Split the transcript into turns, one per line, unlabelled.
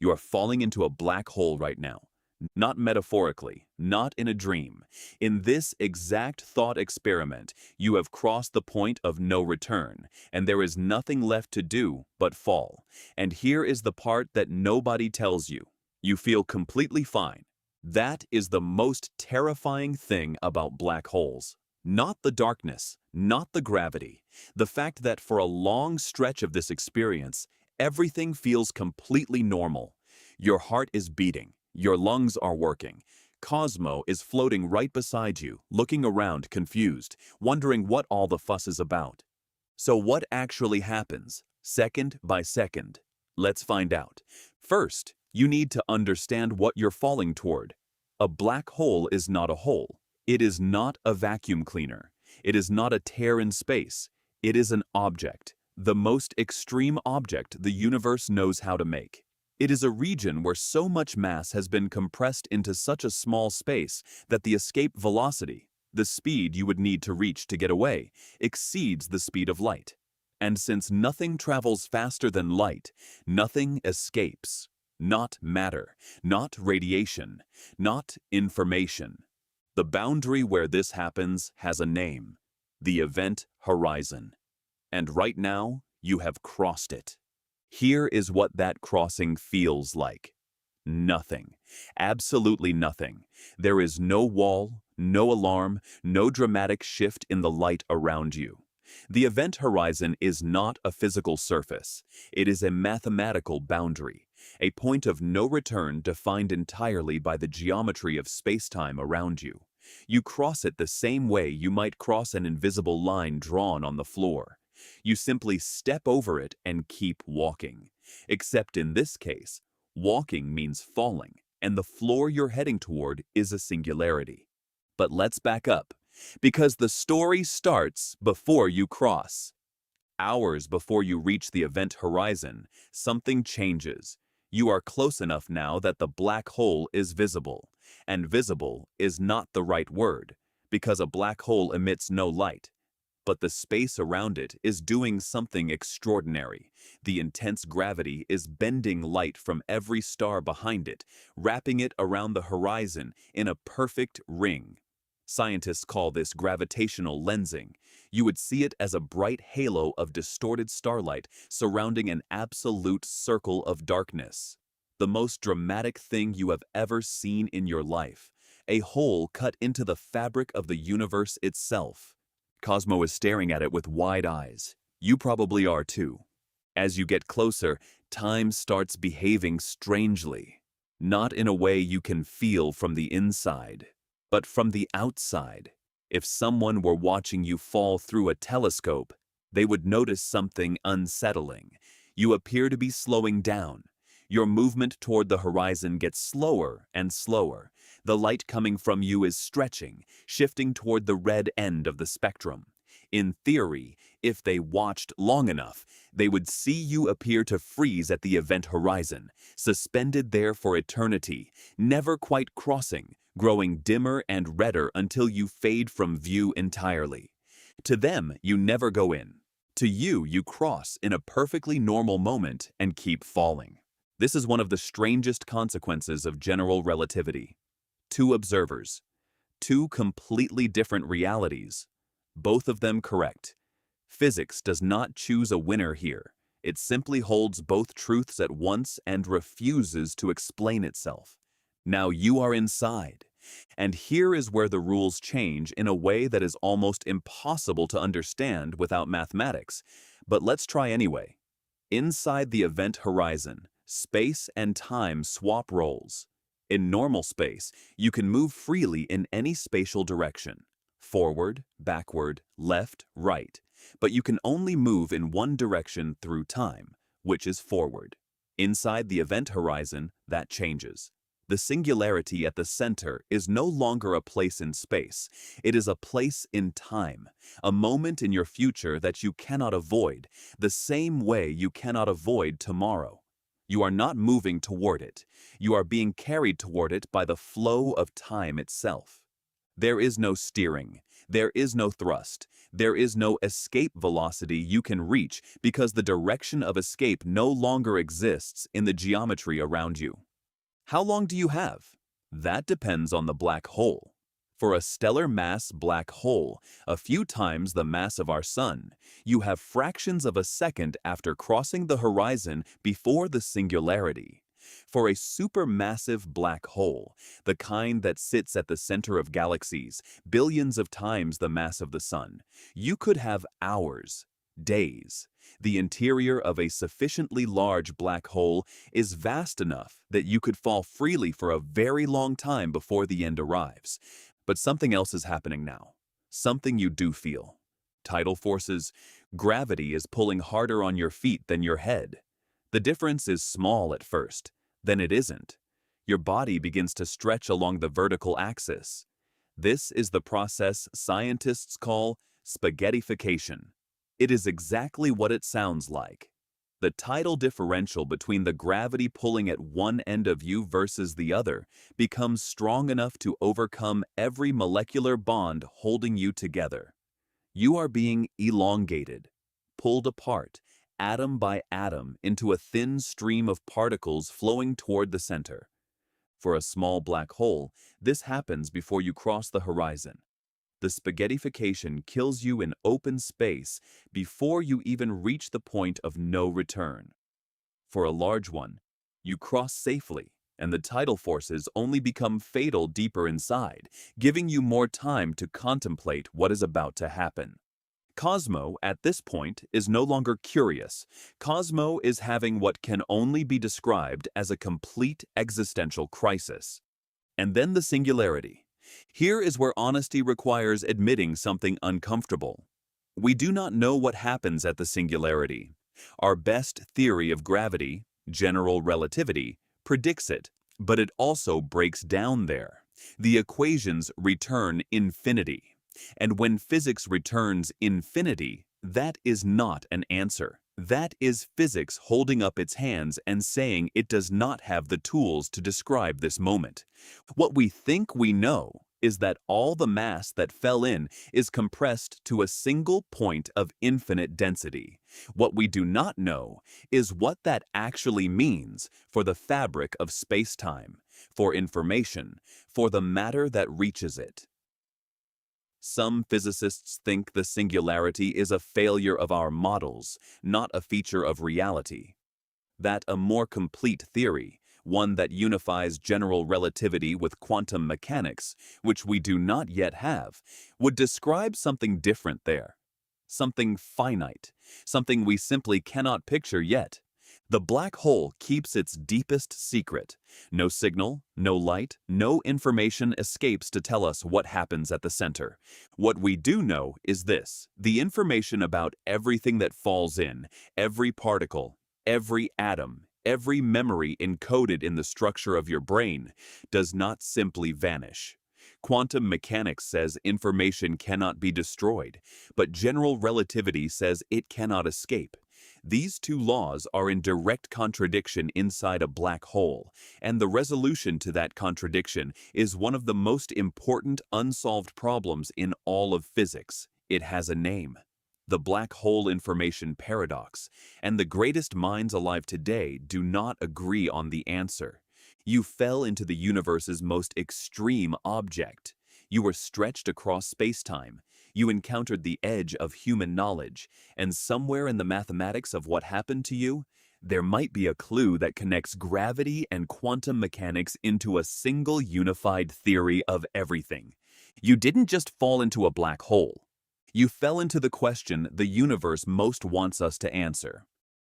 You are falling into a black hole right now. Not metaphorically, not in a dream. In this exact thought experiment, you have crossed the point of no return, and there is nothing left to do but fall. And here is the part that nobody tells you. You feel completely fine. That is the most terrifying thing about black holes. Not the darkness, not the gravity. The fact that for a long stretch of this experience, everything feels completely normal. Your heart is beating. Your lungs are working. Cosmo is floating right beside you, looking around confused, wondering what all the fuss is about. So what actually happens, second by second? Let's find out. First, you need to understand what you're falling toward. A black hole is not a hole. It is not a vacuum cleaner. It is not a tear in space. It is an object, the most extreme object the universe knows how to make. It is a region where so much mass has been compressed into such a small space that the escape velocity, the speed you would need to reach to get away, exceeds the speed of light. And since nothing travels faster than light, nothing escapes. Not matter, not radiation, not information. The boundary where this happens has a name, the event horizon. And right now, you have crossed it. Here is what that crossing feels like. Nothing. Absolutely nothing. There is no wall, no alarm, no dramatic shift in the light around you. The event horizon is not a physical surface. It is a mathematical boundary, a point of no return defined entirely by the geometry of space-time around you. You cross it the same way you might cross an invisible line drawn on the floor. You simply step over it and keep walking. Except in this case, walking means falling, and the floor you're heading toward is a singularity. But let's back up, because the story starts before you cross. Hours before you reach the event horizon, something changes. You are close enough now that the black hole is visible, and visible is not the right word, because a black hole emits no light. But the space around it is doing something extraordinary. The intense gravity is bending light from every star behind it, wrapping it around the horizon in a perfect ring. Scientists call this gravitational lensing. You would see it as a bright halo of distorted starlight surrounding an absolute circle of darkness. The most dramatic thing you have ever seen in your life. A hole cut into the fabric of the universe itself. Cosmo is staring at it with wide eyes. You probably are too. As you get closer, time starts behaving strangely. Not in a way you can feel from the inside, but from the outside. If someone were watching you fall through a telescope, they would notice something unsettling. You appear to be slowing down. Your movement toward the horizon gets slower and slower. The light coming from you is stretching, shifting toward the red end of the spectrum. In theory, if they watched long enough, they would see you appear to freeze at the event horizon, suspended there for eternity, never quite crossing, growing dimmer and redder until you fade from view entirely. To them, you never go in. To you, you cross in a perfectly normal moment and keep falling. This is one of the strangest consequences of general relativity. Two observers, two completely different realities, both of them correct. Physics does not choose a winner here. It simply holds both truths at once and refuses to explain itself. Now you are inside, and here is where the rules change in a way that is almost impossible to understand without mathematics. But let's try anyway. Inside the event horizon, space and time swap roles. In normal space, you can move freely in any spatial direction, forward, backward, left, right, but you can only move in one direction through time, which is forward. Inside the event horizon, that changes. The singularity at the center is no longer a place in space. It is a place in time, a moment in your future that you cannot avoid, the same way you cannot avoid tomorrow. You are not moving toward it. You are being carried toward it by the flow of time itself. There is no steering. There is no thrust. There is no escape velocity you can reach because the direction of escape no longer exists in the geometry around you. How long do you have? That depends on the black hole. For a stellar mass black hole, a few times the mass of our Sun, you have fractions of a second after crossing the horizon before the singularity. For a supermassive black hole, the kind that sits at the center of galaxies, billions of times the mass of the Sun, you could have hours, days. The interior of a sufficiently large black hole is vast enough that you could fall freely for a very long time before the end arrives. But something else is happening now. Something you do feel. Tidal forces. Gravity is pulling harder on your feet than your head. The difference is small at first, then it isn't. Your body begins to stretch along the vertical axis. This is the process scientists call spaghettification. It is exactly what it sounds like. The tidal differential between the gravity pulling at one end of you versus the other becomes strong enough to overcome every molecular bond holding you together. You are being elongated, pulled apart, atom by atom, into a thin stream of particles flowing toward the center. For a small black hole, this happens before you cross the horizon. The spaghettification kills you in open space before you even reach the point of no return. For a large one, you cross safely, and the tidal forces only become fatal deeper inside, giving you more time to contemplate what is about to happen. Cosmo, at this point, is no longer curious. Cosmo is having what can only be described as a complete existential crisis. And then the singularity. Here is where honesty requires admitting something uncomfortable. We do not know what happens at the singularity. Our best theory of gravity, general relativity, predicts it, but it also breaks down there. The equations return infinity. And when physics returns infinity, that is not an answer. That is physics holding up its hands and saying it does not have the tools to describe this moment. What we think we know is that all the mass that fell in is compressed to a single point of infinite density. What we do not know is what that actually means for the fabric of space-time, for information, for the matter that reaches it. Some physicists think the singularity is a failure of our models, not a feature of reality. That a more complete theory, one that unifies general relativity with quantum mechanics, which we do not yet have, would describe something different there. Something finite, something we simply cannot picture yet. The black hole keeps its deepest secret. No signal, no light, no information escapes to tell us what happens at the center. What we do know is this: the information about everything that falls in, every particle, every atom, every memory encoded in the structure of your brain, does not simply vanish. Quantum mechanics says information cannot be destroyed, but general relativity says it cannot escape. These two laws are in direct contradiction inside a black hole, and the resolution to that contradiction is one of the most important unsolved problems in all of physics. It has a name: the black hole information paradox, and the greatest minds alive today do not agree on the answer. You fell into the universe's most extreme object. You were stretched across space-time. You encountered the edge of human knowledge, and somewhere in the mathematics of what happened to you, there might be a clue that connects gravity and quantum mechanics into a single unified theory of everything. You didn't just fall into a black hole. You fell into the question the universe most wants us to answer.